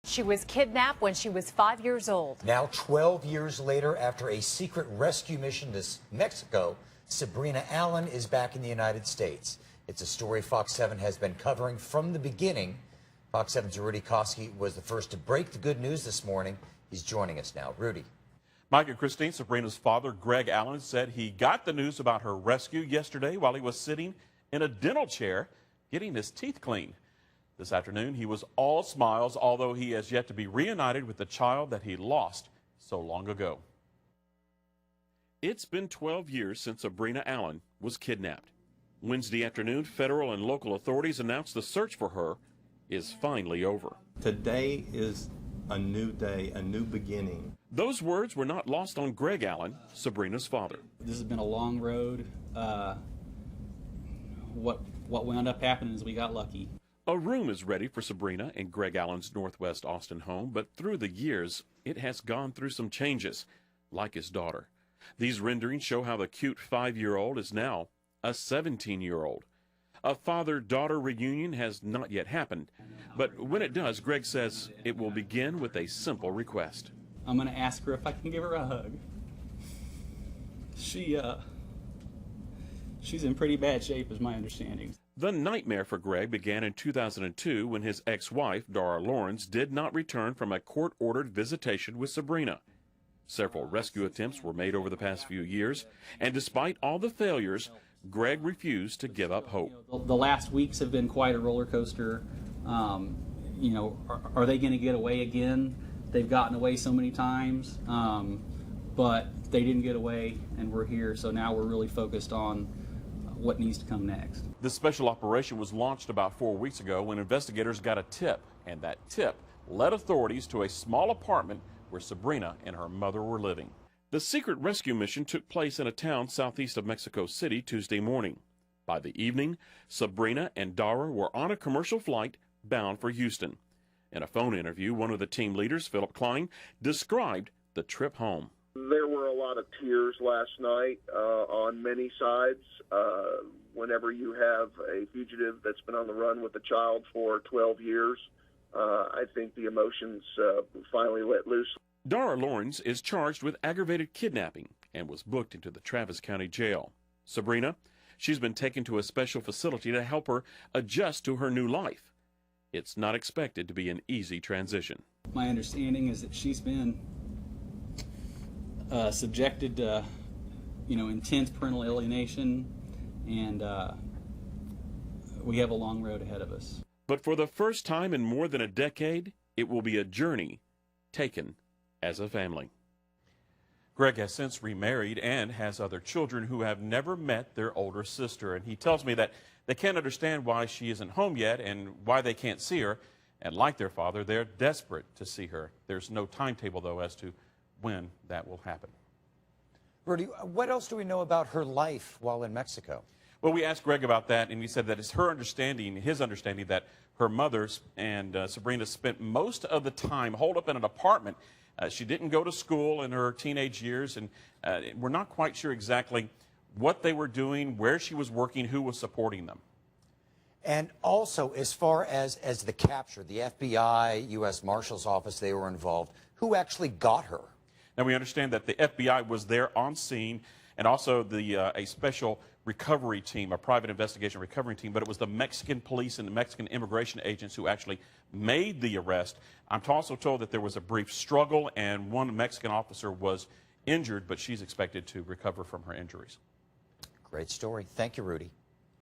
She was kidnapped when she was 5 years old. Now 12 years later, after a secret rescue mission to Mexico, Sabrina Allen is back in the United States. It's a story Fox 7 has been covering from the beginning. Fox 7's Rudy Koski was the first to break the good news this morning. He's joining us now. Rudy. Mike and Christine, Sabrina's father, Greg Allen, said he got the news about her rescue yesterday while he was sitting in a dental chair getting his teeth cleaned. This afternoon, he was all smiles, although he has yet to be reunited with the child that he lost so long ago. It's been 12 years since Sabrina Allen was kidnapped. Wednesday afternoon, federal and local authorities announced the search for her is finally over. Today is a new day, a new beginning. Those words were not lost on Greg Allen, Sabrina's father. This has been a long road. What wound up happening is we got lucky. A room is ready for Sabrina in Greg Allen's Northwest Austin home, but through the years, it has gone through some changes, like his daughter. These renderings show how the cute 5-year-old is now a 17-year-old. A father-daughter reunion has not yet happened, but when it does, Greg says it will begin with a simple request. I'm going to ask her if I can give her a hug. She's in pretty bad shape, is my understanding. The nightmare for Greg began in 2002 when his ex-wife, Dara Lawrence, did not return from a court-ordered visitation with Sabrina. Several rescue attempts were made over the past few years, and despite all the failures, Greg refused to give up hope. The last weeks have been quite a roller coaster. Are they going to get away again? They've gotten away so many times, but they didn't get away, and we're here, so now we're really focused on what needs to come next. This special operation was launched about 4 weeks ago when investigators got a tip, and that tip led authorities to a small apartment where Sabrina and her mother were living. The secret rescue mission took place in a town southeast of Mexico City Tuesday morning. By the evening, Sabrina and Dara were on a commercial flight bound for Houston. In a phone interview, one of the team leaders, Philip Klein, described the trip home. There were a lot of tears last night on many sides. Whenever you have a fugitive that's been on the run with a child for 12 years, I think the emotions finally let loose. Dara Lawrence is charged with aggravated kidnapping and was booked into the Travis County Jail. Sabrina, she's been taken to a special facility to help her adjust to her new life. It's not expected to be an easy transition. My understanding is that she's been subjected to, intense parental alienation, and we have a long road ahead of us. But for the first time in more than a decade, it will be a journey taken as a family. Greg has since remarried and has other children who have never met their older sister, and he tells me that they can't understand why she isn't home yet and why they can't see her, and like their father, they're desperate to see her. There's no timetable, though, as to when that will happen. Rudy, what else do we know about her life while in Mexico? Well, we asked Greg about that, and he said that it's his understanding, that her mother and Sabrina spent most of the time holed up in an apartment. She didn't go to school in her teenage years, and we're not quite sure exactly what they were doing, where she was working, who was supporting them. And also, as far as the capture, the FBI, U.S. Marshal's Office, they were involved. Who actually got her? Now, we understand that the FBI was there on scene, and also a special recovery team, a private investigation recovery team, but it was the Mexican police and the Mexican immigration agents who actually made the arrest. I'm also told that there was a brief struggle, and one Mexican officer was injured, but she's expected to recover from her injuries. Great story. Thank you, Rudy.